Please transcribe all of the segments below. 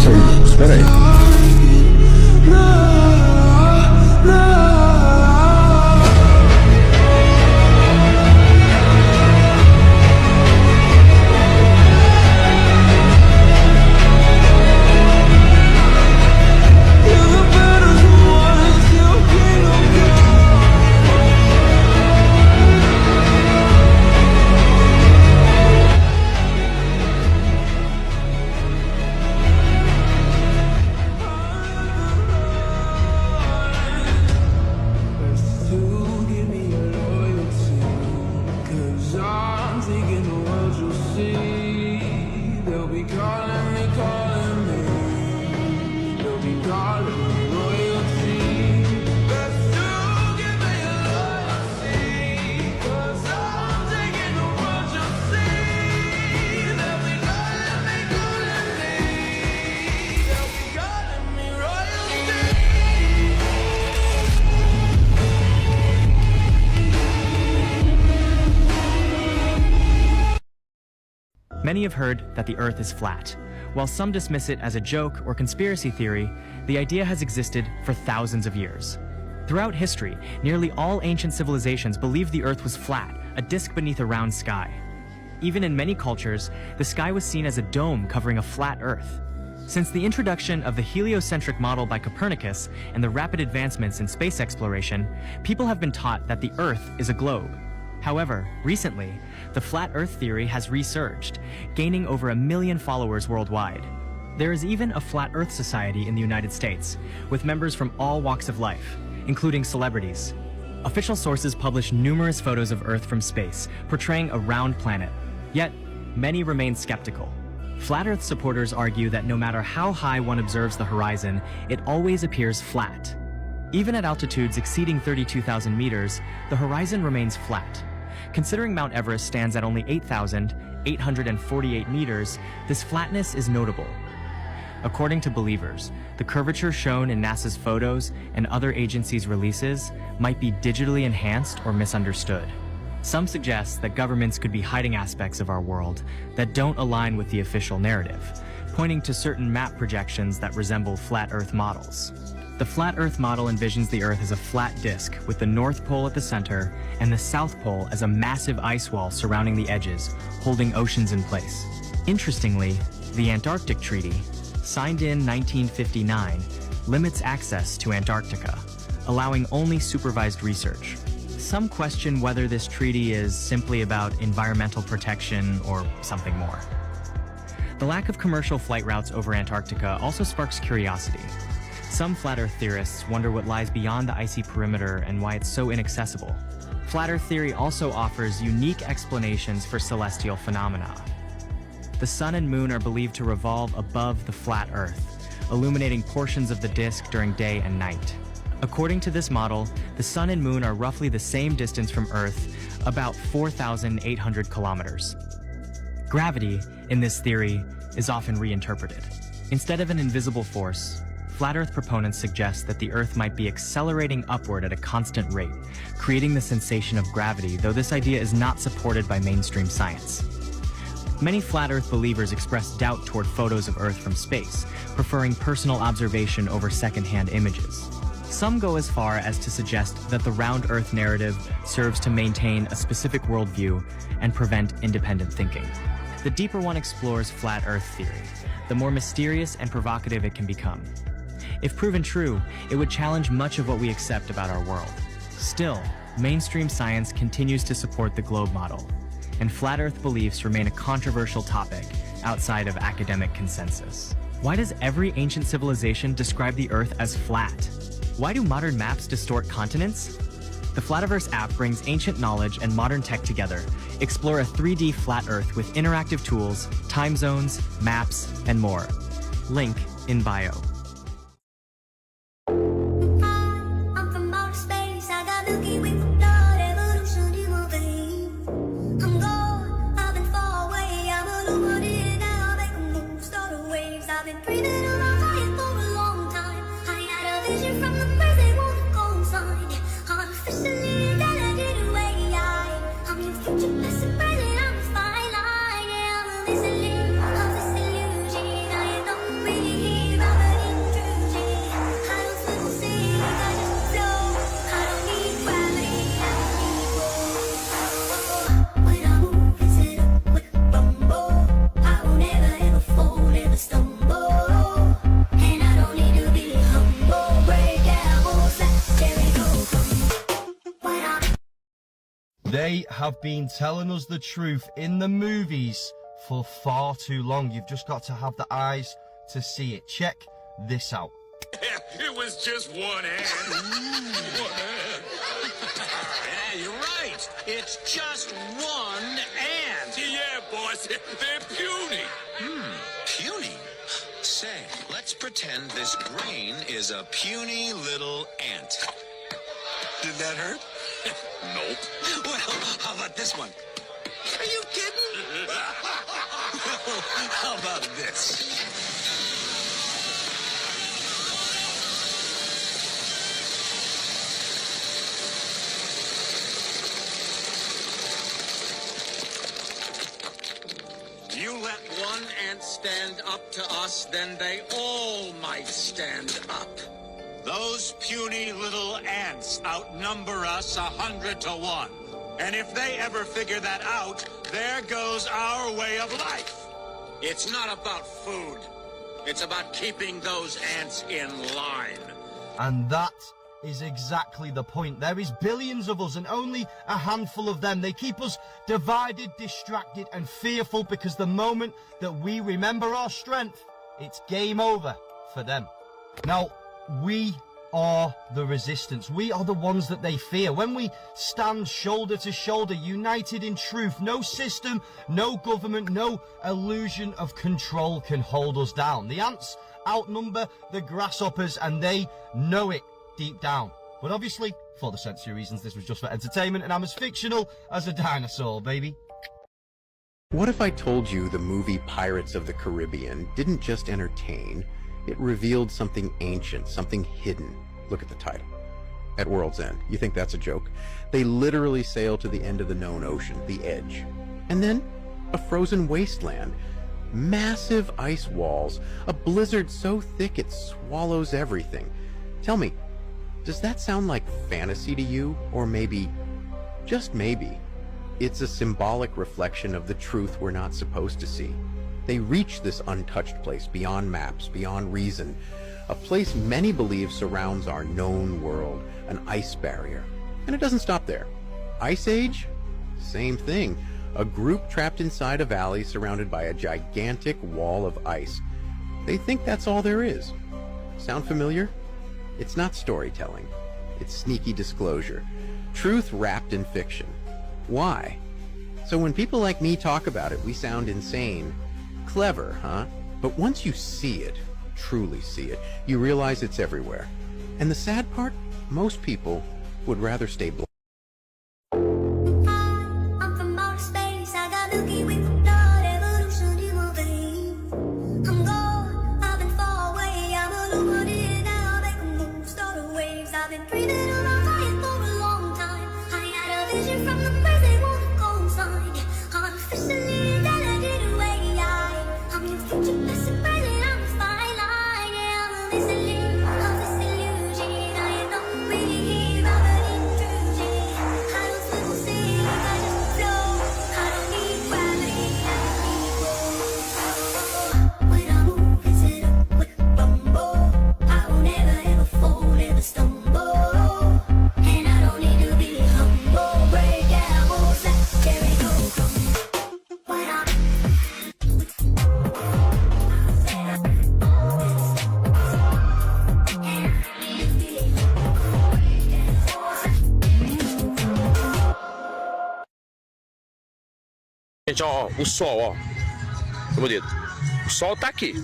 Isso aí, espera aí. Many have heard that the Earth is flat. While some dismiss it as a joke or conspiracy theory, the idea has existed for thousands of years. Throughout history, nearly all ancient civilizations believed the Earth was flat, a disk beneath a round sky. Even in many cultures, the sky was seen as a dome covering a flat Earth. Since the introduction of the heliocentric model by Copernicus and the rapid advancements in space exploration, people have been taught that the Earth is a globe. However, recently, the flat Earth theory has resurged, gaining over 1 million followers worldwide. There is even a Flat Earth Society in the United States, with members from all walks of life, including celebrities. Official sources publish numerous photos of Earth from space, portraying a round planet. Yet, many remain skeptical. Flat Earth supporters argue that no matter how high one observes the horizon, it always appears flat. Even at altitudes exceeding 32,000 meters, the horizon remains flat. Considering Mount Everest stands at only 8,848 meters, this flatness is notable. According to believers, the curvature shown in NASA's photos and other agencies' releases might be digitally enhanced or misunderstood. Some suggest that governments could be hiding aspects of our world that don't align with the official narrative, pointing to certain map projections that resemble flat Earth models. The flat Earth model envisions the Earth as a flat disk with the North Pole at the center and the South Pole as a massive ice wall surrounding the edges, holding oceans in place. Interestingly, the Antarctic Treaty, signed in 1959, limits access to Antarctica, allowing only supervised research. Some question whether this treaty is simply about environmental protection or something more. The lack of commercial flight routes over Antarctica also sparks curiosity. Some flat Earth theorists wonder what lies beyond the icy perimeter and why it's so inaccessible. Flat Earth theory also offers unique explanations for celestial phenomena. The sun and moon are believed to revolve above the flat Earth, illuminating portions of the disk during day and night. According to this model, the sun and moon are roughly the same distance from Earth, about 4,800 kilometers. Gravity, in this theory, is often reinterpreted. Instead of an invisible force, Flat Earth proponents suggest that the Earth might be accelerating upward at a constant rate, creating the sensation of gravity, though this idea is not supported by mainstream science. Many Flat Earth believers express doubt toward photos of Earth from space, preferring personal observation over second-hand images. Some go as far as to suggest that the round Earth narrative serves to maintain a specific worldview and prevent independent thinking. The deeper one explores Flat Earth theory, the more mysterious and provocative it can become. If proven true, it would challenge much of what we accept about our world. Still, mainstream science continues to support the globe model. and flat Earth beliefs remain a controversial topic outside of academic consensus. Why does every ancient civilization describe the Earth as flat? Why do modern maps distort continents? The Flativerse app brings ancient knowledge and modern tech together. Explore a 3D flat Earth with interactive tools, time zones, maps, and more. Link in bio. I'm from outer space, I got Milky Way for blood, evolution in my veins. I'm gone, I've been far away, I'm illuminated now, I make a move, start a waves. I've been breathing around fire for a long time. I had a vision from the place they want to go inside. I'm officially intelligent away, I'm your future, past and present, I'm a fine line. Yeah, I'm a listening of this illusion. I am not really here, I'm an intrusion. I don't swim or sing, I just flow. I don't need gravity, I don't need roll. When I move, it's it up with rumble. I will never ever fall, never stumble. And I don't need to be humble. Break down walls like Jericho. When I They have been telling us the truth in the movies for far too long. You've just got to have the eyes to see it. Check this out. It was just one ant. One ant. Yeah, you're right. It's just one ant. Yeah, boss, they're puny. Puny? Say, let's pretend this grain is a puny little ant. Did that hurt? Nope. Well, how about this one? Are you kidding? How about this? You let one ant stand up to us, then they all might stand up. Those puny little ants outnumber us 100 to 1. And if they ever figure that out, there goes our way of life. It's not about food. It's about keeping those ants in line. And that is exactly the point. There is billions of us and only a handful of them. They keep us divided, distracted and fearful because the moment that we remember our strength, it's game over for them. Now, we are the resistance. We are the ones that they fear. When we stand shoulder to shoulder, united in truth, no system, no government, no illusion of control can hold us down. The ants outnumber the grasshoppers and they know it deep down. But obviously, for the sensory reasons, this was just for entertainment and I'm as fictional as a dinosaur, baby. What if I told you the movie Pirates of the Caribbean didn't just entertain, it revealed something ancient, something hidden? Look at the title. At World's End. You think that's a joke? They literally sail to the end of the known ocean, the edge. And then, a frozen wasteland. Massive ice walls. A blizzard so thick it swallows everything. Tell me, does that sound like fantasy to you? Or maybe, just maybe, it's a symbolic reflection of the truth we're not supposed to see? They reach this untouched place beyond maps, beyond reason, a place many believe surrounds our known world, an ice barrier. And it doesn't stop there. Ice Age? Same thing. A group trapped inside a valley surrounded by a gigantic wall of ice. They think that's all there is. Sound familiar? It's not storytelling. It's sneaky disclosure. Truth wrapped in fiction. Why? So when people like me talk about it, we sound insane. Clever, huh? But once you see it, truly see it, you realize it's everywhere. And the sad part, most people would rather stay blind. I'm from outer space, I got Milky Way for blood, evolution in my veins. I'm gone, I've been far away, I'm illuminated now, I make a move, start a waves. I've been breathing around fire for a long time. I had a vision from the place they want to go inside. I'm officially intelligent away, I'm your future, past and present, I'm a fine line. Yeah, I'm a listening of this illusion. I am not really here, I'm an intrusion. Gente, ó, o sol, ó. Meu dedo. O sol tá aqui.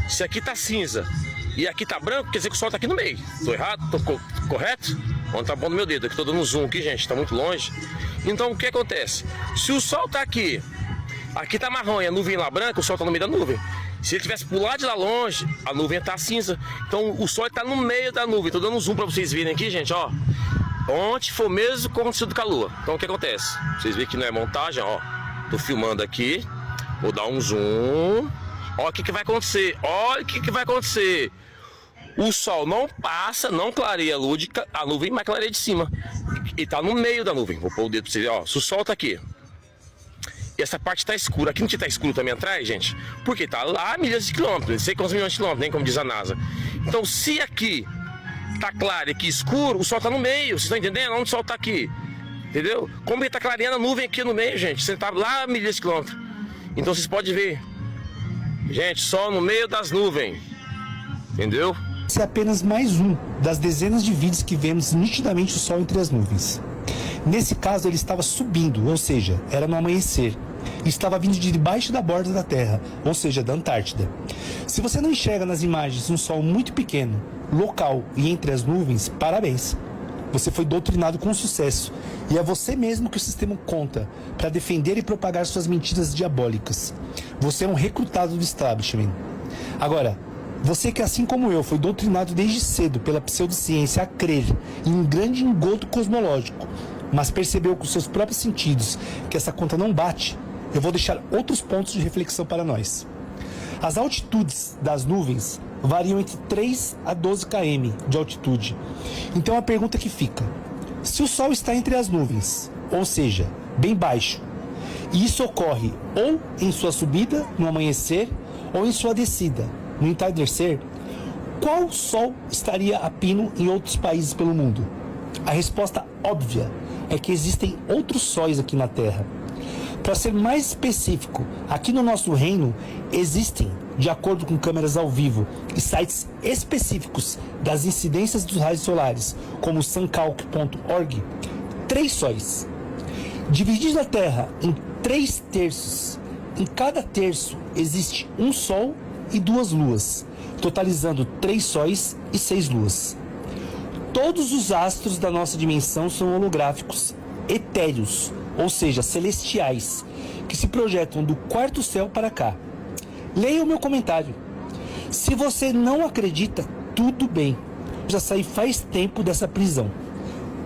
Se aqui tá cinza e aqui tá branco, quer dizer que o sol tá aqui no meio. Tô errado? Tô correto? Onde tá bom no meu dedo? Aqui tô dando um zoom aqui, gente. Tá muito longe. Então, o que acontece? Se o sol tá aqui, aqui tá marrom e a nuvem lá branca, o sol tá no meio da nuvem. Se ele tivesse pro lado de lá longe, a nuvem tá cinza. Então, o sol tá no meio da nuvem. Tô dando um zoom pra vocês verem aqui, gente, ó. Ontem foi o mesmo que aconteceu com a lua. Então, o que acontece? Vocês veem que não é montagem, ó. Tô filmando aqui, vou dar um zoom. Olha o que vai acontecer, olha o que vai acontecer. O sol não passa, não clareia a nuvem, mas clareia de cima. E tá no meio da nuvem. Vou pôr o dedo pra vocês verem, ó. Se o sol tá aqui e essa parte tá escura, aqui não tá escuro também atrás, gente? Porque tá lá a milhas de quilômetros, não sei quantos milhões de quilômetros, nem como diz a NASA. Então, se aqui tá claro e aqui escuro, o sol tá no meio, vocês estão entendendo? Onde o sol tá aqui? Entendeu? Como ele tá clareando a nuvem aqui no meio, gente. Você tá lá a milhas de quilômetros. Então vocês podem ver. Gente, sol no meio das nuvens. Entendeu? Esse é apenas mais um das dezenas de vídeos que vemos nitidamente o sol entre as nuvens. Nesse caso ele estava subindo, ou seja, era no amanhecer. E estava vindo de debaixo da borda da Terra, ou seja, da Antártida. Se você não enxerga nas imagens um sol muito pequeno, local e entre as nuvens, parabéns. Você foi doutrinado com sucesso. E é você mesmo que o sistema conta para defender e propagar suas mentiras diabólicas. Você é um recrutado do establishment. Agora, você que assim como eu foi doutrinado desde cedo pela pseudociência a crer em um grande engodo cosmológico, mas percebeu com seus próprios sentidos que essa conta não bate, eu vou deixar outros pontos de reflexão para nós. As altitudes das nuvens variam entre 3 a 12 km de altitude. Então a pergunta que fica: se o Sol está entre as nuvens, ou seja, bem baixo, e isso ocorre ou em sua subida, no amanhecer, ou em sua descida, no entardecer, qual Sol estaria a pino em outros países pelo mundo? A resposta óbvia é que existem outros sóis aqui na Terra. Para ser mais específico, aqui no nosso reino existem, de acordo com câmeras ao vivo e sites específicos das incidências dos raios solares, como suncalc.org, 3 sóis. Dividindo a Terra em 3 terços, em cada terço existe um Sol e 2 luas, totalizando 3 sóis e 6 luas. Todos os astros da nossa dimensão são holográficos, etéreos, ou seja, celestiais, que se projetam do quarto céu para cá. Leia o meu comentário. Se você não acredita, tudo bem. Já saí faz tempo dessa prisão.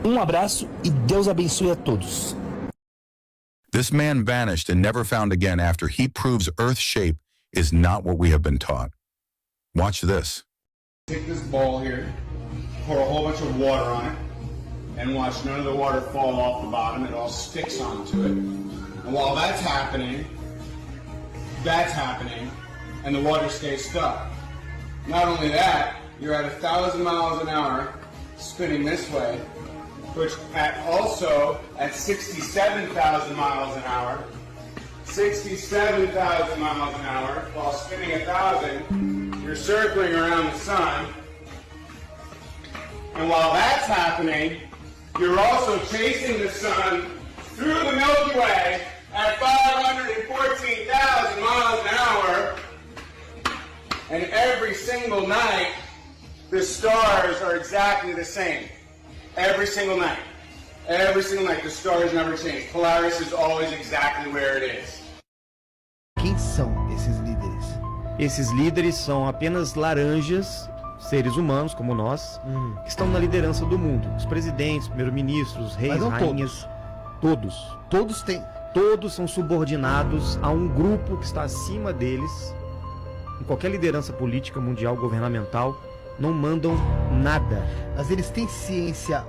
Um abraço e Deus abençoe a todos. This man vanished and never found again after he proves Earth's shape is not what we have been taught. Watch this. Take this ball here, pour a whole bunch of water on it, and watch none of the water fall off the bottom. It all sticks onto it. And while that's happening, and the water stays stuck. Not only that, you're at 1,000 miles an hour spinning this way, which also at 67,000 miles an hour, 67,000 miles an hour, while spinning 1,000, you're circling around the sun. And while that's happening, you're also chasing the sun through the Milky Way at 514,000 miles an hour. And every single night, the stars are exactly the same. Every single night. Every single night, the stars never change. Polaris is always exactly where it is. Quem são esses líderes? Esses líderes são apenas laranjas, seres humanos como nós, que estão na liderança do mundo. Os presidentes, primeiros-ministros, reis, rainhas, todos. Todos são subordinados a um grupo que está acima deles. Em qualquer liderança política, mundial, governamental, não mandam nada. Mas eles têm ciência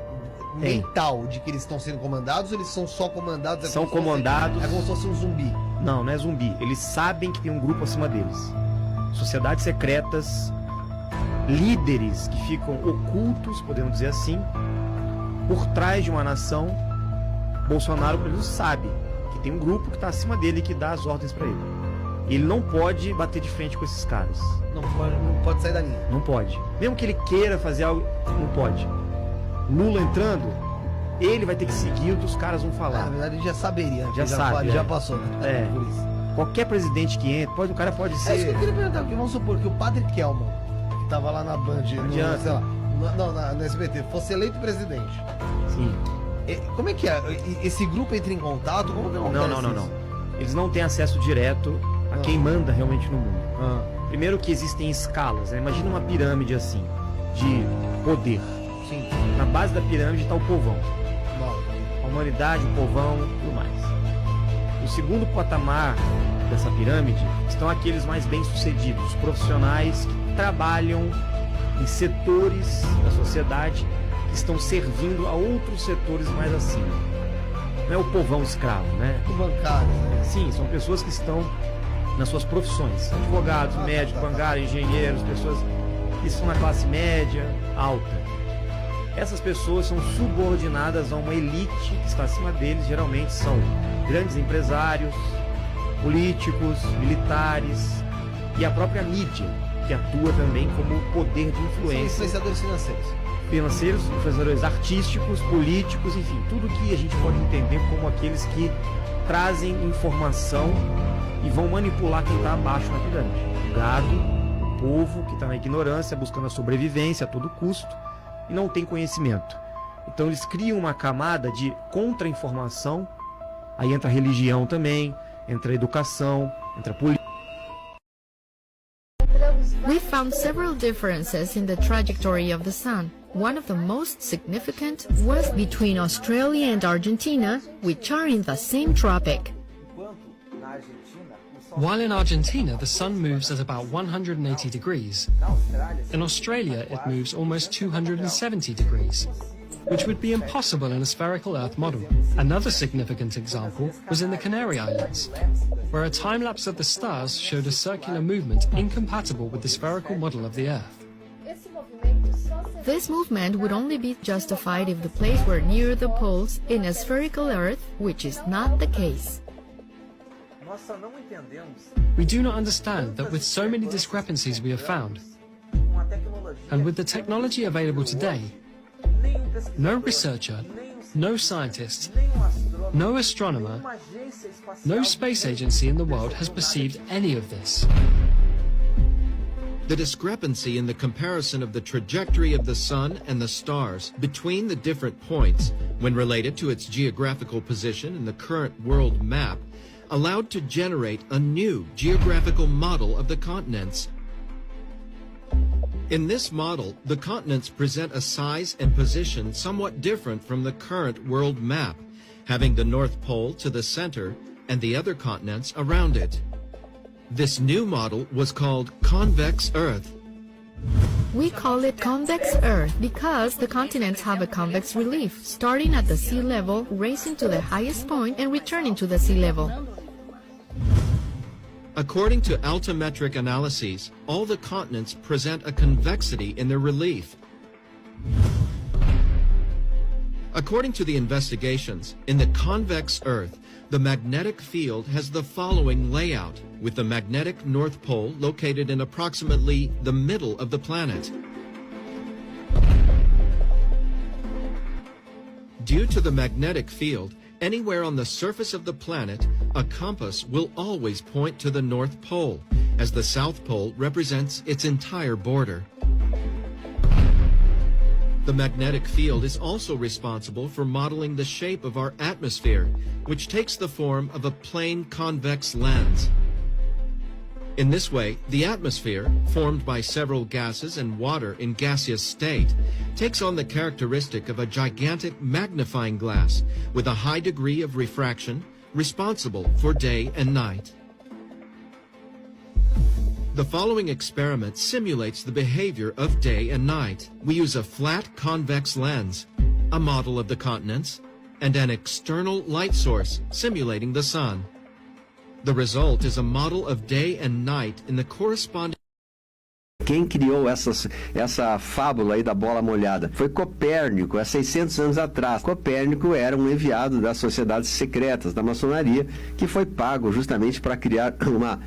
mental de que eles estão sendo comandados, ou eles são só comandados? São comandados. É como se fosse um zumbi. Não, não é zumbi. Eles sabem que tem um grupo acima deles. Sociedades secretas, líderes que ficam ocultos, podemos dizer assim, por trás de uma nação. Bolsonaro, por exemplo, sabe que tem um grupo que está acima dele e que dá as ordens para ele. Ele não pode bater de frente com esses caras. Não pode sair da linha. Não pode. Mesmo que ele queira fazer algo, não pode. Lula entrando, ele vai ter que seguir o que os caras vão falar. Na verdade, ele já saberia. Já sabe, ele já passou, né? É. Por isso. Qualquer presidente que entre, o cara pode ser... É isso que eu queria perguntar, porque vamos supor que o Padre Kelman, que tava lá na Band, no, sei lá, no SBT, fosse eleito presidente. Sim. Como é que é? Esse grupo entra em contato? Como que acontece? Não. Eles não têm acesso direto a quem manda realmente no mundo. Primeiro que existem escalas, né? Imagina uma pirâmide assim, de poder. Sim. Na base da pirâmide está o povão. A humanidade, o povão, tudo mais. No segundo patamar dessa pirâmide estão aqueles mais bem-sucedidos, os profissionais que trabalham em setores da sociedade que estão servindo a outros setores mais acima. Não é o povão escravo, né? O bancário, né? Sim, são pessoas que estão nas suas profissões. Advogados, médicos, bancários, engenheiros, pessoas que estão na classe média, alta. Essas pessoas são subordinadas a uma elite que está acima deles, geralmente são grandes empresários, políticos, militares e a própria mídia, que atua também como poder de influência. São influenciadores financeiros, influenciadores artísticos, políticos, enfim, tudo que a gente pode entender como aqueles que trazem informação e vão manipular quem está abaixo na pirâmide. O gado, o povo que está na ignorância, buscando a sobrevivência a todo custo e não tem conhecimento. Então eles criam uma camada de contra-informação, aí entra a religião também, entra a educação, entra a política. We found several differences in the trajectory of the sun. One of the most significant was between Australia and Argentina, which are in the same tropic. While in Argentina, the sun moves at about 180 degrees. In Australia, it moves almost 270 degrees, which would be impossible in a spherical Earth model. Another significant example was in the Canary Islands, where a time-lapse of the stars showed a circular movement incompatible with the spherical model of the Earth. This movement would only be justified if the place were near the poles in a spherical Earth, which is not the case. We do not understand that with so many discrepancies we have found, and with the technology available today, no researcher, no scientist, no astronomer, no space agency in the world has perceived any of this. The discrepancy in the comparison of the trajectory of the sun and the stars between the different points when related to its geographical position in the current world map allowed to generate a new geographical model of the continents. In this model, the continents present a size and position somewhat different from the current world map, having the North Pole to the center and the other continents around it. This new model was called convex Earth. We call it convex Earth because the continents have a convex relief, starting at the sea level, racing to the highest point and returning to the sea level. According to altimetric analyses, all the continents present a convexity in their relief. According to the investigations, in the convex Earth, the magnetic field has the following layout, with the magnetic North Pole located in approximately the middle of the planet. Due to the magnetic field, anywhere on the surface of the planet, a compass will always point to the North Pole, as the South Pole represents its entire border. The magnetic field is also responsible for modeling the shape of our atmosphere, which takes the form of a plane convex lens. In this way, the atmosphere, formed by several gases and water in gaseous state, takes on the characteristic of a gigantic magnifying glass with a high degree of refraction, responsible for day and night. The following experiment simulates the behavior of day and night. We use a flat convex lens, a model of the continents, and an external light source simulating the sun. The result is a model of day and night in the corresponding Quem criou essa fábula aí da bola molhada? Foi Copérnico, há 600 anos atrás. Copérnico era um enviado das sociedades secretas, da maçonaria, que foi pago justamente para criar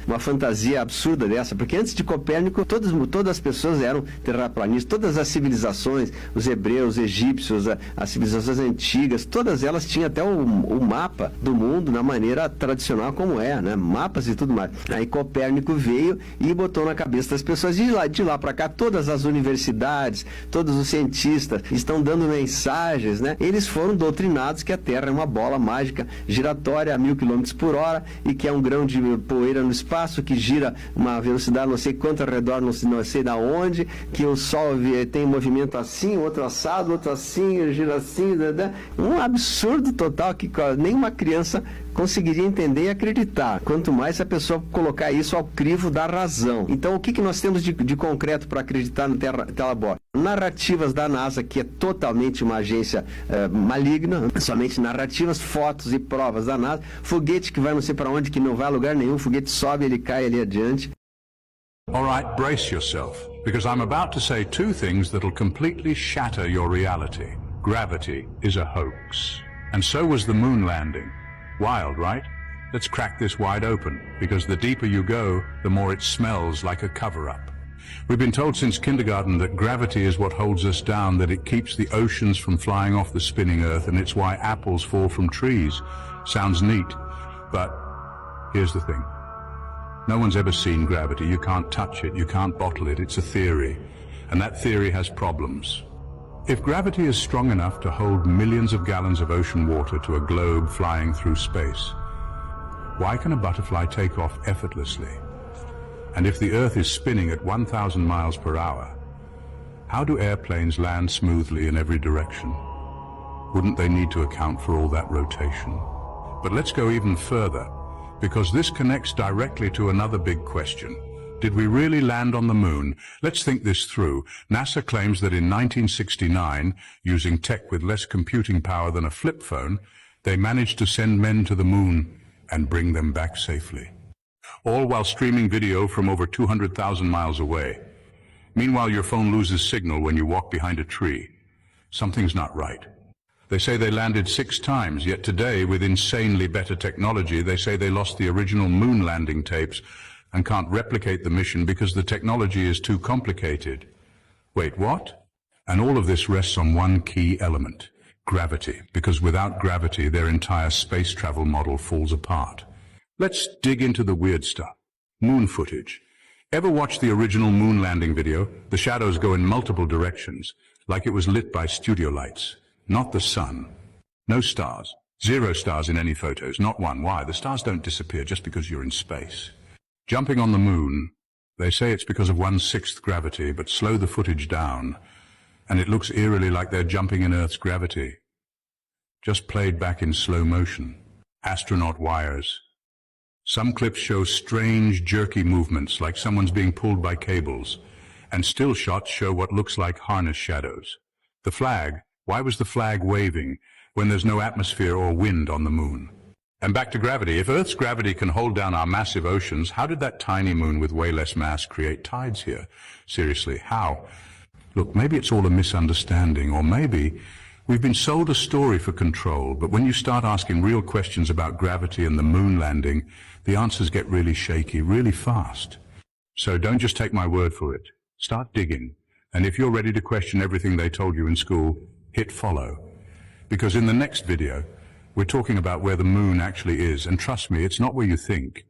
uma fantasia absurda dessa, porque antes de Copérnico, todas as pessoas eram terraplanistas, todas as civilizações, os hebreus, os egípcios, as civilizações antigas, todas elas tinham até o mapa do mundo na maneira tradicional como é, né? Mapas e tudo mais. Aí Copérnico veio e botou na cabeça das pessoas, e de lá para cá, todas as universidades, todos os cientistas estão dando mensagens, né? Eles foram doutrinados que a Terra é uma bola mágica giratória a 1000 km por hora e que é um grão de poeira no espaço que gira uma velocidade não sei quanto ao redor, não sei da onde, que o Sol tem movimento assim, outro assado, outro assim, gira assim, né? Um absurdo total que nenhuma criança conseguiria entender e acreditar, quanto mais se a pessoa colocar isso ao crivo da razão. Então, o que nós temos de concreto para acreditar no Telabor? Narrativas da NASA, que é totalmente uma agência maligna, somente narrativas, fotos e provas da NASA, foguete que vai não sei para onde, que não vai a lugar nenhum, foguete sobe, ele cai ali adiante. All right, brace yourself, because I'm about to say two things that'll completely shatter your reality. Gravity is a hoax. And so was the moon landing. Wild, right? Let's crack this wide open, because the deeper you go, the more it smells like a cover-up. We've been told since kindergarten that gravity is what holds us down, that it keeps the oceans from flying off the spinning earth, and it's why apples fall from trees. Sounds neat, but here's the thing. No one's ever seen gravity. You can't touch it, you can't bottle it, it's a theory. And that theory has problems. If gravity is strong enough to hold millions of gallons of ocean water to a globe flying through space, why can a butterfly take off effortlessly? And if the Earth is spinning at 1,000 miles per hour, how do airplanes land smoothly in every direction? Wouldn't they need to account for all that rotation? But let's go even further, because this connects directly to another big question. Did we really land on the moon? Let's think this through. NASA claims that in 1969, using tech with less computing power than a flip phone, they managed to send men to the moon and bring them back safely. All while streaming video from over 200,000 miles away. Meanwhile, your phone loses signal when you walk behind a tree. Something's not right. They say they landed 6 times, yet today, with insanely better technology, they say they lost the original moon landing tapes and can't replicate the mission because the technology is too complicated. Wait, what? And all of this rests on one key element, gravity, because without gravity, their entire space travel model falls apart. Let's dig into the weird stuff. Moon footage. Ever watch the original moon landing video? The shadows go in multiple directions, like it was lit by studio lights. Not the sun. No stars. 0 stars in any photos, not one. Why? The stars don't disappear just because you're in space. Jumping on the moon, they say it's because of 1/6 gravity, but slow the footage down, and it looks eerily like they're jumping in Earth's gravity. Just played back in slow motion. Astronaut wires. Some clips show strange, jerky movements, like someone's being pulled by cables, and still shots show what looks like harness shadows. The flag, why was the flag waving when there's no atmosphere or wind on the moon? And back to gravity. If Earth's gravity can hold down our massive oceans, how did that tiny moon with way less mass create tides here? Seriously, how? Look, maybe it's all a misunderstanding, or maybe we've been sold a story for control, but when you start asking real questions about gravity and the moon landing, the answers get really shaky, really fast. So don't just take my word for it. Start digging. And if you're ready to question everything they told you in school, hit follow. Because in the next video, we're talking about where the moon actually is, and trust me, it's not where you think.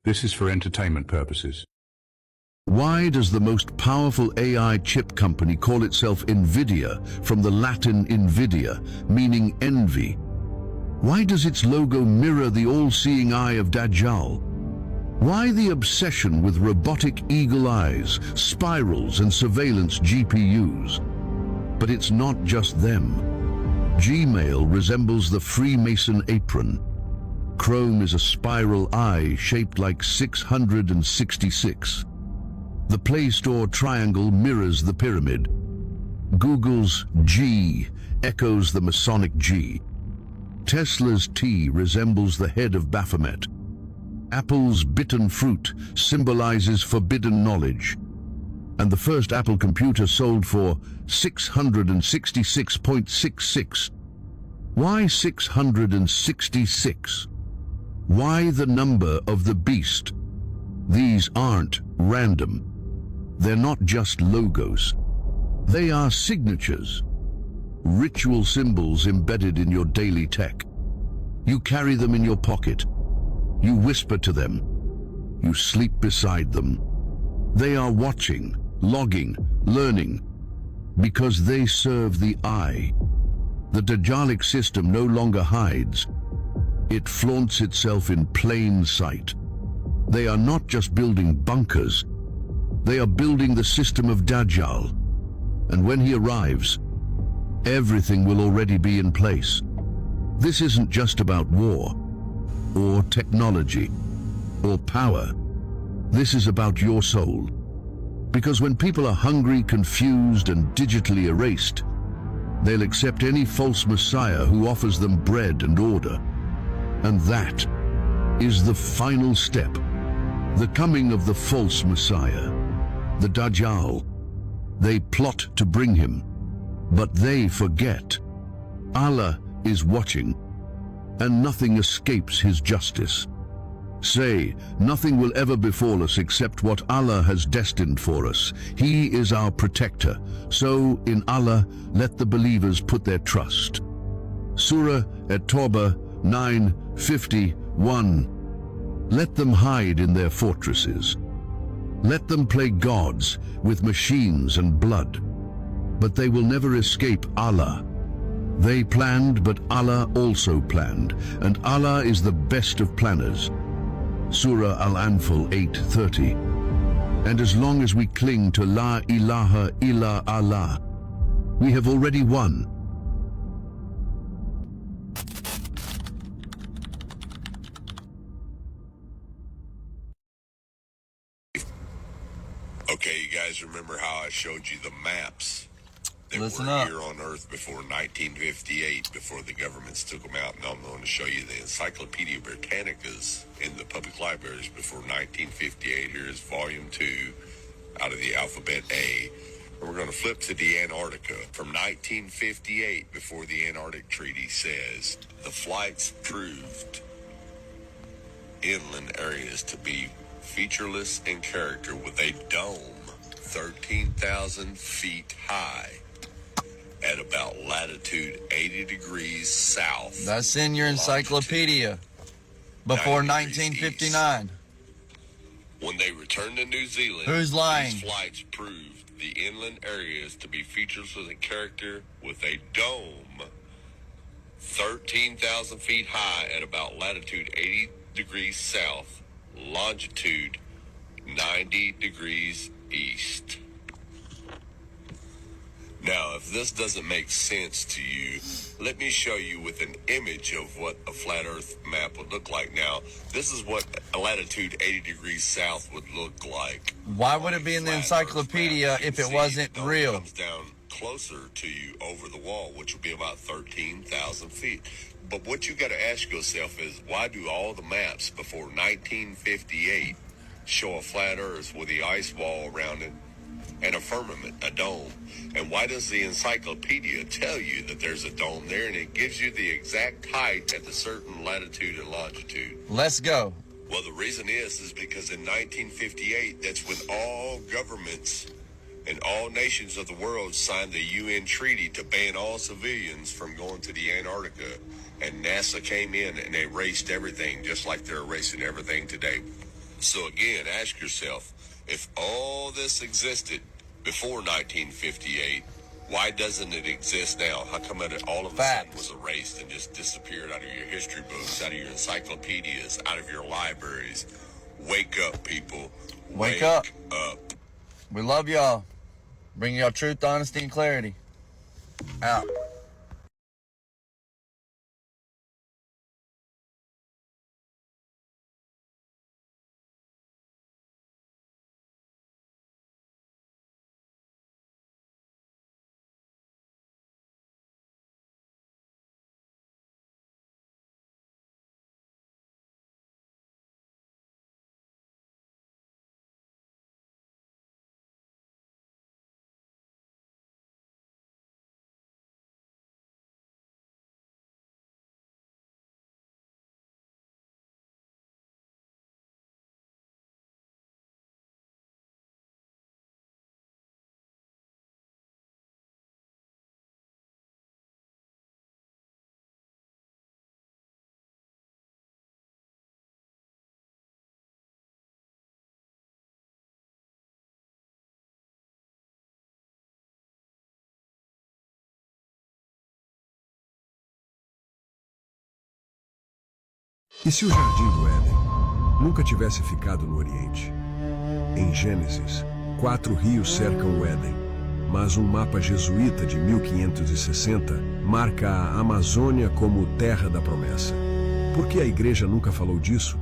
This is for entertainment purposes. Why does the most powerful AI chip company call itself NVIDIA, from the Latin invidia, meaning envy? Why does its logo mirror the all-seeing eye of Dajjal? Why the obsession with robotic eagle eyes, spirals and surveillance GPUs? But it's not just them. Gmail resembles the Freemason apron. Chrome is a spiral eye shaped like 666. The Play Store triangle mirrors the pyramid. Google's G echoes the Masonic G. Tesla's T resembles the head of Baphomet. Apple's bitten fruit symbolizes forbidden knowledge. and the first Apple computer sold for 666.66. Why 666? Why the number of the beast? These aren't random. They're not just logos. They are signatures, ritual symbols embedded in your daily tech. You carry them in your pocket. You whisper to them. You sleep beside them. They are watching, logging, learning, because they serve the eye. The Dajjalic system no longer hides. It flaunts itself in plain sight. They are not just building bunkers. They are building the system of Dajjal. And when he arrives, everything will already be in place. This isn't just about war, or technology, or power. This is about your soul. Because when people are hungry, confused, and digitally erased, they'll accept any false messiah who offers them bread and order. And that is the final step. The coming of the false messiah, the Dajjal. They plot to bring him, but they forget. Allah is watching, and nothing escapes his justice. Say, nothing will ever befall us except what Allah has destined for us. He is our protector. So, in Allah, let the believers put their trust. Surah At-Tawbah 9:51. Let them hide in their fortresses. Let them play gods with machines and blood. But they will never escape Allah. They planned, but Allah also planned, and Allah is the best of planners. Surah Al-Anfal 8:30. And as long as we cling to La ilaha illa Allah, we have already won. Okay, you guys remember how I showed you the maps that Listen were up. here on Earth before 1958, before the governments took them out? Now I'm going to show you the Encyclopedia Britannicas in the public libraries before 1958. Here is Volume 2 out of the Alphabet A. And we're going to flip to the Antarctica. From 1958, before the Antarctic Treaty, says the flights proved inland areas to be featureless in character with a dome 13,000 feet high at about latitude 80 degrees south. That's in your encyclopedia. Before 1959. When they returned to New Zealand, Who's lying? these flights proved the inland areas to be featureless in character with a dome 13,000 feet high at about latitude 80 degrees south, longitude 90 degrees east. Now, if this doesn't make sense to you, let me show you with an image of what a flat earth map would look like. Now, this is what a latitude 80 degrees south would look like. Why would it be in the encyclopedia if it wasn't real? It comes down closer to you over the wall, which would be about 13,000 feet. But what you got to ask yourself is, why do all the maps before 1958 show a flat earth with the ice wall around it and a firmament, a dome? And why does the encyclopedia tell you that there's a dome there and it gives you the exact height at the certain latitude and longitude? Let's go. Well, the reason is because in 1958, that's when all governments and all nations of the world signed the UN treaty to ban all civilians from going to the Antarctica. And NASA came in and erased everything, just like they're erasing everything today. So again, ask yourself, if all this existed before 1958, why doesn't it exist now? How come it all of a sudden was erased and just disappeared out of your history books, out of your encyclopedias, out of your libraries? Wake up, people. Wake up. up. We love y'all. Bring y'all truth, honesty, and clarity. Out. E se o Jardim do Éden nunca tivesse ficado no Oriente? Em Gênesis, 4 rios cercam o Éden, mas um mapa jesuíta de 1560 marca a Amazônia como terra da promessa. Por que a igreja nunca falou disso?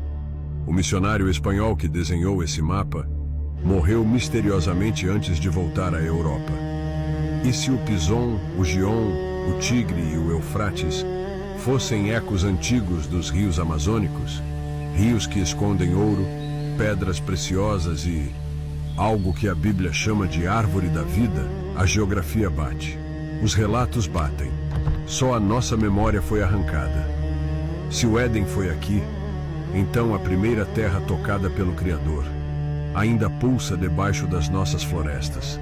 O missionário espanhol que desenhou esse mapa morreu misteriosamente antes de voltar à Europa. E se o Pison, o Gion, o Tigre e o Eufrates fossem ecos antigos dos rios amazônicos, rios que escondem ouro, pedras preciosas e algo que a Bíblia chama de árvore da vida, a geografia bate. Os relatos batem. Só a nossa memória foi arrancada. Se o Éden foi aqui, então a primeira terra tocada pelo Criador ainda pulsa debaixo das nossas florestas.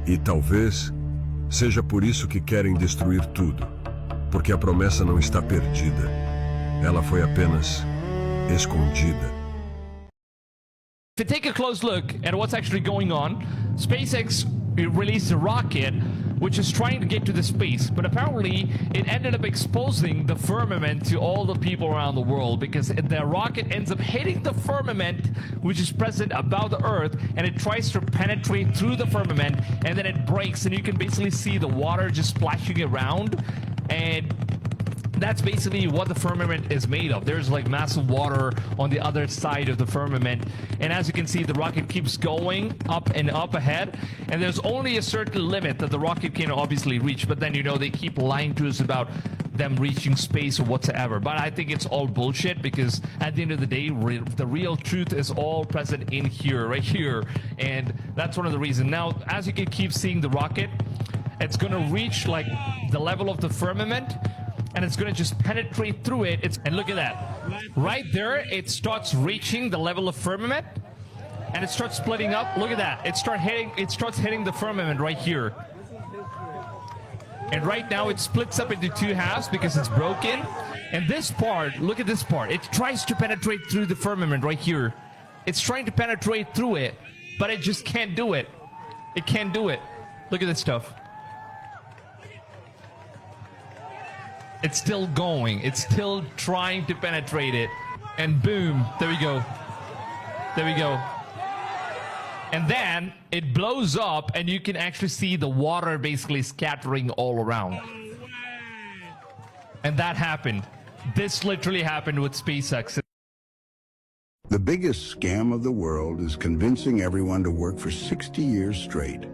E talvez seja por isso que querem destruir tudo, porque a promessa não está perdida. Ela foi apenas escondida. If you take a close look at what's actually going on, SpaceX released a rocket which is trying to get to the space, but apparently it ended up exposing the firmament to all the people around the world, because the rocket ends up hitting the firmament which is present above the Earth, and it tries to penetrate through the firmament, and then it breaks, and you can basically see the water just splashing around, and that's basically what the firmament is made of. There's like massive water on the other side of the firmament, and as you can see, the rocket keeps going up and up ahead, and there's only a certain limit that the rocket can obviously reach, but then, you know, they keep lying to us about them reaching space or whatsoever. But I think it's all bullshit, because at the end of the day, the real truth is all present in here, right here, and that's one of the reasons. Now, as you can keep seeing the rocket, it's gonna reach like the level of the firmament, and it's going to just penetrate through it. And look at that. Right there, it starts reaching the level of firmament, and it starts splitting up. Look at that. It starts hitting the firmament right here. And right now, it splits up into 2 halves because it's broken. And this part, look at this part. It tries to penetrate through the firmament right here. It's trying to penetrate through it, but it just can't do it. It can't do it. Look at this stuff. It's still going. It's still trying to penetrate it. And boom, there we go. There we go. And then it blows up, and you can actually see the water basically scattering all around. And that happened. This literally happened with SpaceX. The biggest scam of the world is convincing everyone to work for 60 years straight,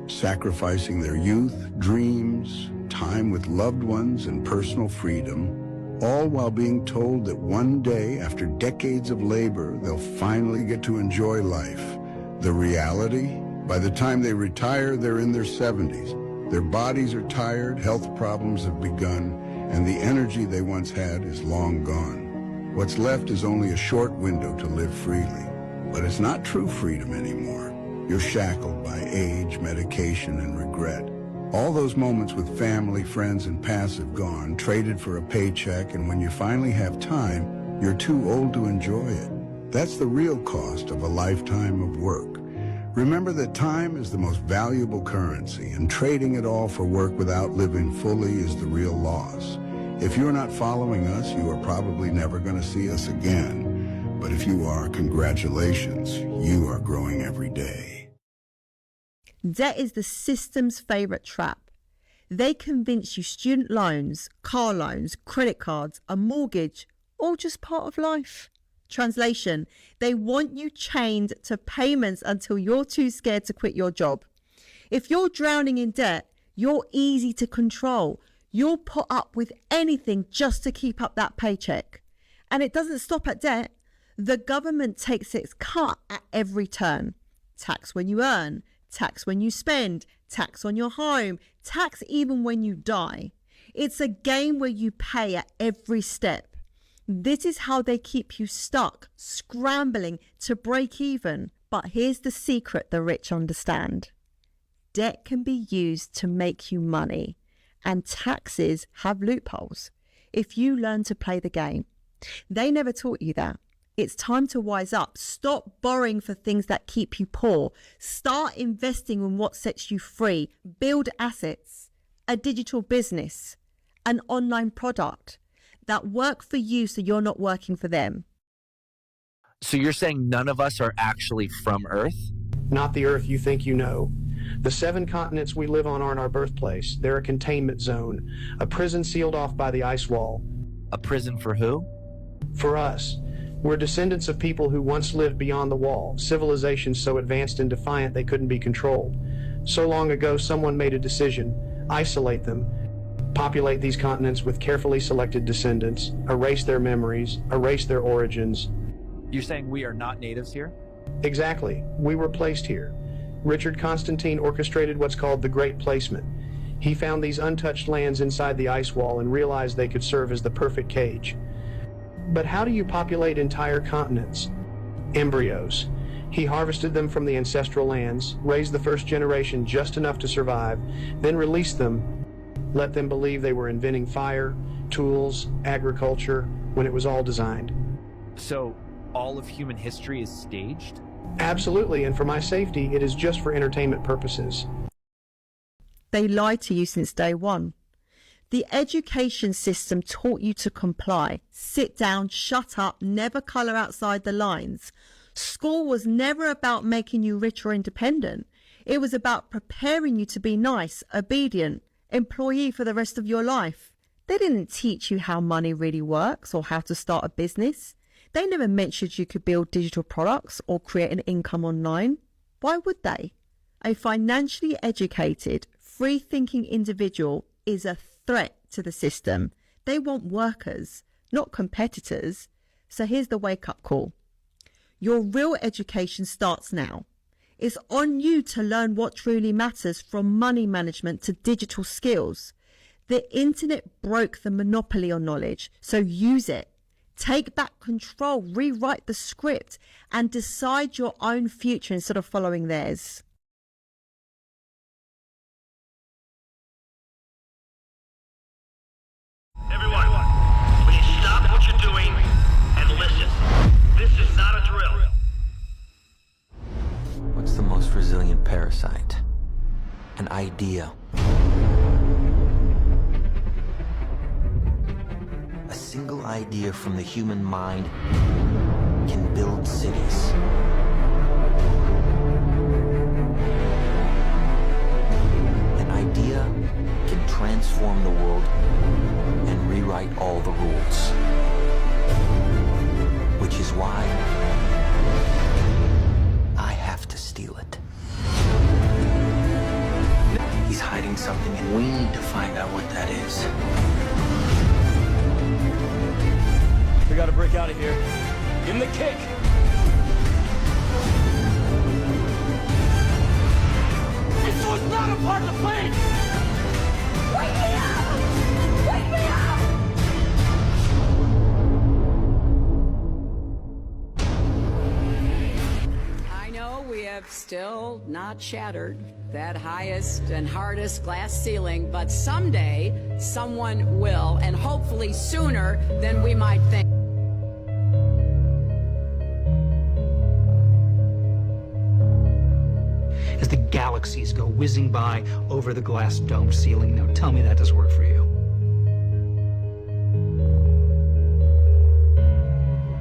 sacrificing their youth, dreams, time with loved ones, and personal freedom, all while being told that one day, after decades of labor, they'll finally get to enjoy life. The reality? By the time they retire, they're in their 70s. Their bodies are tired, health problems have begun, and the energy they once had is long gone. What's left is only a short window to live freely. But it's not true freedom anymore. You're shackled by age, medication, and regret. All those moments with family, friends, and passive gone, traded for a paycheck, and when you finally have time, you're too old to enjoy it. That's the real cost of a lifetime of work. Remember that time is the most valuable currency, and trading it all for work without living fully is the real loss. If you're not following us, you are probably never going to see us again. But if you are, congratulations, you are growing every day. Debt is the system's favorite trap. They convince you student loans, car loans, credit cards, a mortgage, all just part of life. Translation, they want you chained to payments until you're too scared to quit your job. If you're drowning in debt, you're easy to control. You'll put up with anything just to keep up that paycheck. And it doesn't stop at debt. The government takes its cut at every turn. Tax when you earn, tax when you spend, tax on your home, tax even when you die. It's a game where you pay at every step. This is how they keep you stuck, scrambling to break even. But here's the secret the rich understand. Debt can be used to make you money, and taxes have loopholes if you learn to play the game. They never taught you that. It's time to wise up. Stop borrowing for things that keep you poor. Start investing in what sets you free. Build assets, a digital business, an online product. that work for you so you're not working for them. So you're saying none of us are actually from Earth? Not the Earth you think you know. The 7 continents we live on aren't our birthplace. They're a containment zone, a prison sealed off by the ice wall. A prison for who? For us. We're descendants of people who once lived beyond the wall, civilizations so advanced and defiant they couldn't be controlled. So long ago, someone made a decision: isolate them, populate these continents with carefully selected descendants, erase their memories, erase their origins. You're saying we are not natives here? Exactly. We were placed here. Richard Constantine orchestrated what's called the Great Placement. He found these untouched lands inside the ice wall and realized they could serve as the perfect cage. But how do you populate entire continents? Embryos. He harvested them from the ancestral lands, raised the first generation just enough to survive, then released them, let them believe they were inventing fire, tools, agriculture, when it was all designed. So all of human history is staged? Absolutely, and for my safety, it is just for entertainment purposes. They lied to you since day one. The education system taught you to comply, sit down, shut up, never colour outside the lines. School was never about making you rich or independent. It was about preparing you to be nice, obedient, employee for the rest of your life. They didn't teach you how money really works or how to start a business. They never mentioned you could build digital products or create an income online. Why would they? A financially educated, free-thinking individual is a threat to the system. They want workers, not competitors. So here's the wake-up call. Your real education starts now. It's on you to learn what truly matters, from money management to digital skills. The internet broke the monopoly on knowledge, so use it. Take back control, rewrite the script, and decide your own future instead of following theirs. Everyone, please stop what you're doing and listen. This is not a drill. What's the most resilient parasite? An idea. A single idea from the human mind can build cities. An idea can transform the world and rewrite all the rules. Which is why I have to steal it. He's hiding something and we need to find out what that is. We gotta break out of here. Give him the kick! This was not a part of the plan! Wake me up! Wake me up! I know we have still not shattered that highest and hardest glass ceiling, but someday someone will, and hopefully sooner than we might think. As the galaxies go whizzing by over the glass domed ceiling. Now tell me that doesn't work for you.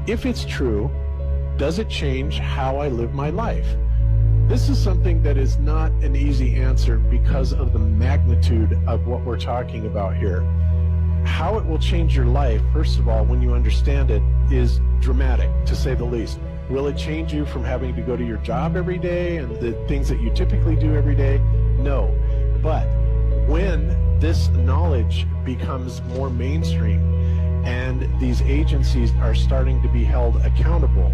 If it's true, does it change how I live my life? This is something that is not an easy answer because of the magnitude of what we're talking about here. How it will change your life, first of all, when you understand it, is dramatic, to say the least. Will it change you from having to go to your job every day and the things that you typically do every day? No. But when this knowledge becomes more mainstream and these agencies are starting to be held accountable,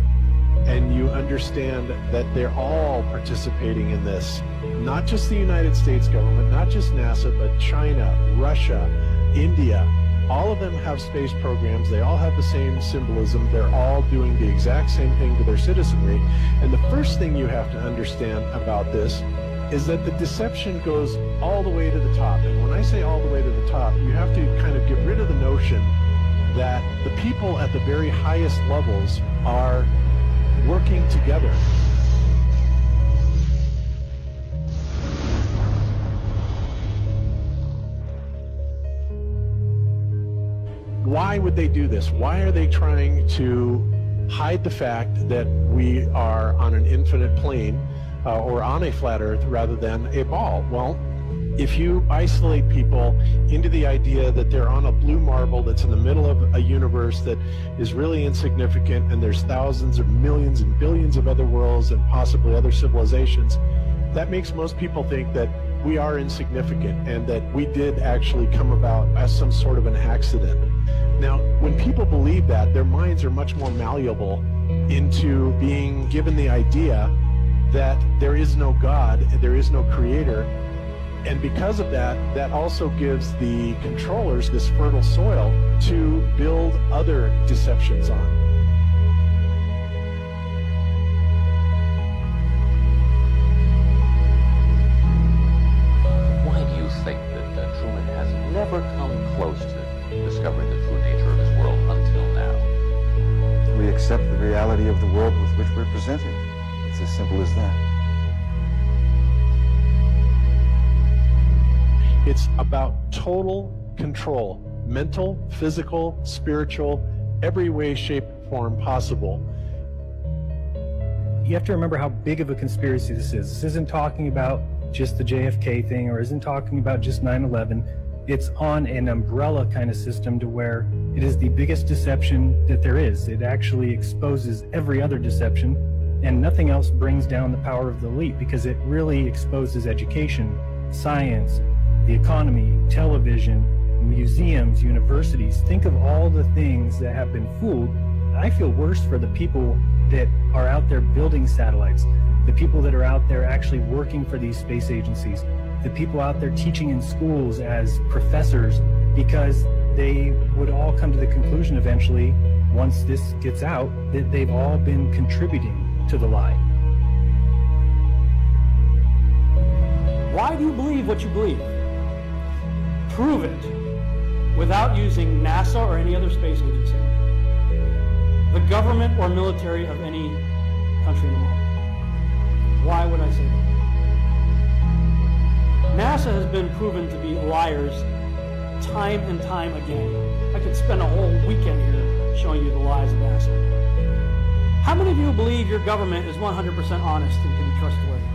and you understand that they're all participating in this, not just the United States government, not just NASA, but China, Russia, India, all of them have space programs. They all have the same symbolism. They're all doing the exact same thing to their citizenry. And the first thing you have to understand about this is that the deception goes all the way to the top. And when I say all the way to the top, you have to kind of get rid of the notion that the people at the very highest levels are working together. Why would they do this? Why are they trying to hide the fact that we are on an infinite plane or on a flat earth rather than a ball? Well, if you isolate people into the idea that they're on a blue marble that's in the middle of a universe that is really insignificant and there's thousands or millions and billions of other worlds and possibly other civilizations, that makes most people think that we are insignificant and that we did actually come about as some sort of an accident. Now, when people believe that, their minds are much more malleable into being given the idea that there is no God, there is no creator. And because of that, that also gives the controllers this fertile soil to build other deceptions on. Why do you think that Truman has never come close to discovering the true nature of his world until now? We accept the reality of the world with which we're presented. It's as simple as that. It's about total control, mental, physical, spiritual, every way, shape, form possible. You have to remember how big of a conspiracy this is. This isn't talking about just the JFK thing or isn't talking about just 9/11. It's on an umbrella kind of system to where it is the biggest deception that there is. It actually exposes every other deception, and nothing else brings down the power of the elite because it really exposes education, science, the economy, television, museums, universities. Think of all the things that have been fooled. I feel worse for the people that are out there building satellites, the people that are out there actually working for these space agencies, the people out there teaching in schools as professors, because they would all come to the conclusion eventually, once this gets out, that they've all been contributing to the lie. Why do you believe what you believe? Prove it without using NASA or any other space agency, the government or military of any country in the world. Why would I say that? NASA has been proven to be liars time and time again. I could spend a whole weekend here showing you the lies of NASA. How many of you believe your government is 100% honest and can be trustworthy?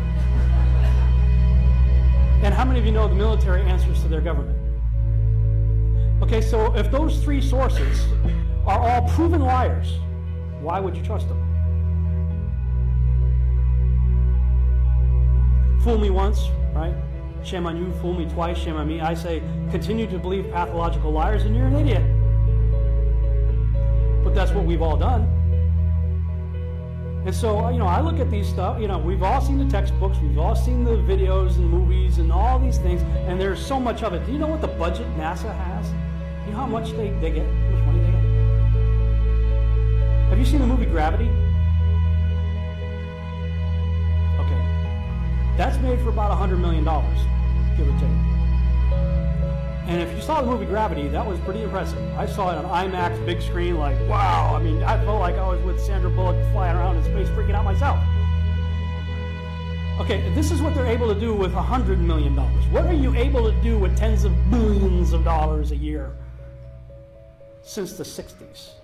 And how many of you know the military answers to their government? Okay, so if those three sources are all proven liars, why would you trust them? Fool me once, right? Shame on you. Fool me twice, shame on me. I say, continue to believe pathological liars and you're an idiot. But that's what we've all done. And so, I look at these stuff, we've all seen the textbooks, we've all seen the videos and movies and all these things, and there's so much of it. Do you know what the budget NASA has? You know how much they get? How much money they get? Have you seen the movie Gravity? Okay. That's made for about $100 million, give or take. And if you saw the movie Gravity, that was pretty impressive. I saw it on IMAX, big screen, like, wow. I mean, I felt like I was with Sandra Bullock flying around in space, freaking out myself. Okay, this is what they're able to do with $100 million. What are you able to do with tens of billions of dollars a year since the 60s?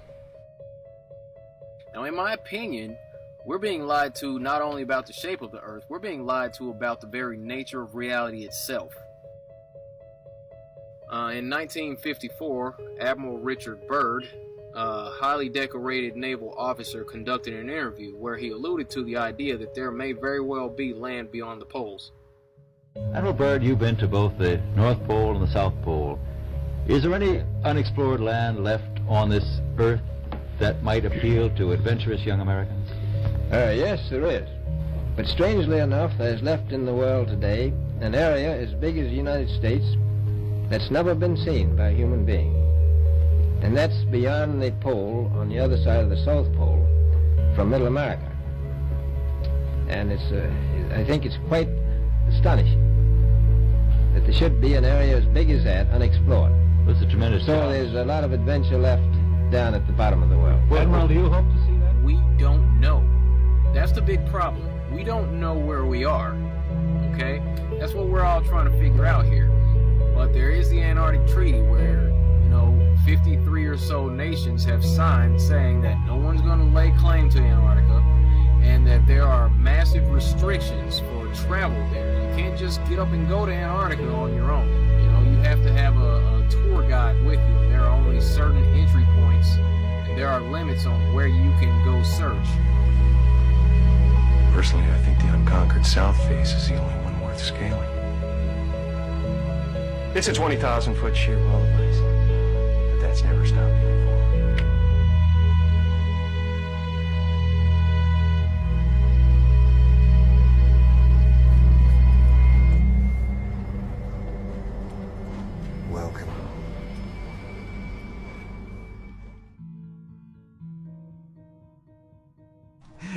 Now, in my opinion, we're being lied to not only about the shape of the Earth, we're being lied to about the very nature of reality itself. In 1954, Admiral Richard Byrd, a highly decorated naval officer, conducted an interview where he alluded to the idea that there may very well be land beyond the poles. Admiral Byrd, you've been to both the North Pole and the South Pole. Is there any unexplored land left on this Earth that might appeal to adventurous young Americans? Yes, there is. But strangely enough, there's left in the world today an area as big as the United States that's never been seen by a human being. And that's beyond the pole on the other side of the South Pole from Middle America. And I think it's quite astonishing that there should be an area as big as that unexplored. It's a tremendous So there's a lot of adventure left down at the bottom of the world. Admiral, do you hope to see that? We don't know. That's the big problem. We don't know where we are, okay? That's what we're all trying to figure out here. But there is the Antarctic Treaty where, 53 or so nations have signed saying that no one's going to lay claim to Antarctica and that there are massive restrictions for travel there. You can't just get up and go to Antarctica on your own. You know, you have to have a tour guide with you. And there are only certain entry points and there are limits on where you can go search. Personally, I think the unconquered South face is the only one worth scaling. It's a 20,000-foot sheer wall of ice, but that's never stopped me before. Welcome.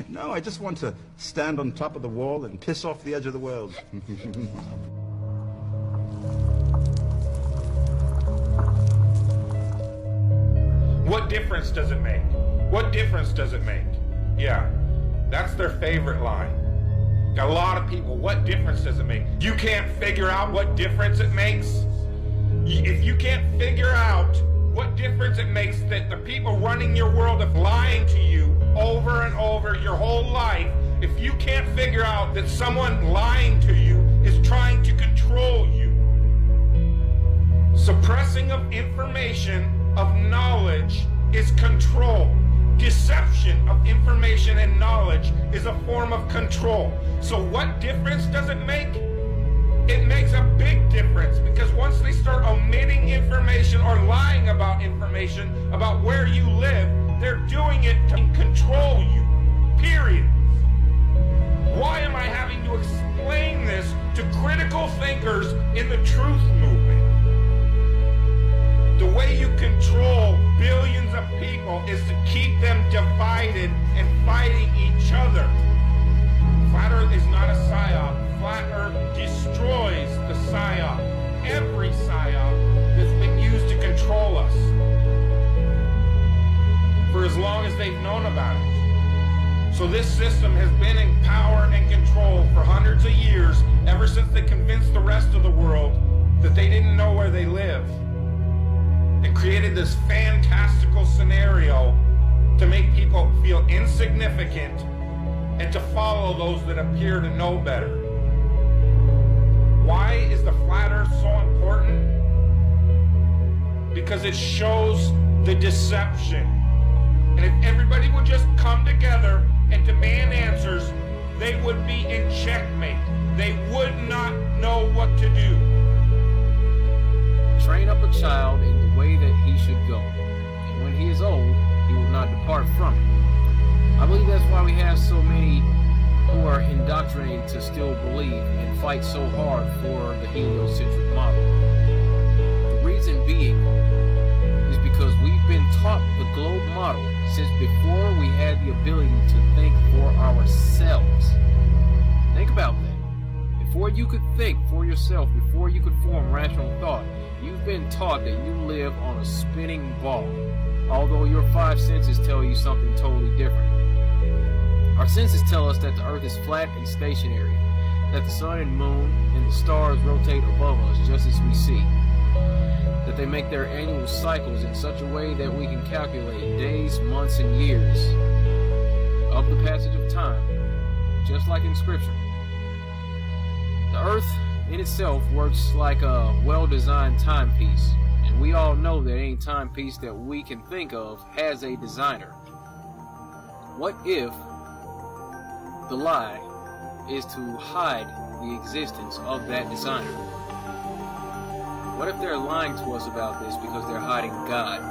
No, I just want to stand on top of the wall and piss off the edge of the world. What difference does it make? What difference does it make? Yeah, that's their favorite line. Got a lot of people, what difference does it make? You can't figure out what difference it makes? If you can't figure out what difference it makes that the people running your world are lying to you over and over your whole life, if you can't figure out that someone lying to you is trying to control you, suppressing of information, of knowledge, is control. Deception of information and knowledge is a form of control. So what difference does it make? It makes a big difference, because once they start omitting information or lying about information about where you live, they're doing it to control you, period. Why am I having to explain this to critical thinkers in the truth movement? The way you control billions of people is to keep them divided and fighting each other. Flat Earth is not a psyop. Flat Earth destroys the psyop. Every psyop that's been used to control us for as long as they've known about it. So this system has been in power and control for hundreds of years, ever since they convinced the rest of the world that they didn't know where they live, and created this fantastical scenario to make people feel insignificant and to follow those that appear to know better. Why is the flat earth so important? Because it shows the deception. And if everybody would just come together and demand answers, they would be in checkmate. They would not know what to do. Train up a child in the way that he should go, and when he is old, he will not depart from it. I believe that's why we have so many who are indoctrinated to still believe and fight so hard for the heliocentric model. The reason being is because we've been taught the globe model since before we had the ability to think for ourselves. Think about that. Before you could think for yourself, before you could form rational thought, you've been taught that you live on a spinning ball, although your five senses tell you something totally different. Our senses tell us that the earth is flat and stationary, that the sun and moon and the stars rotate above us just as we see, that they make their annual cycles in such a way that we can calculate days, months, and years of the passage of time, just like in Scripture. The earth in itself works like a well-designed timepiece, and we all know that any timepiece that we can think of has a designer. What if the lie is to hide the existence of that designer? What if they're lying to us about this because they're hiding God?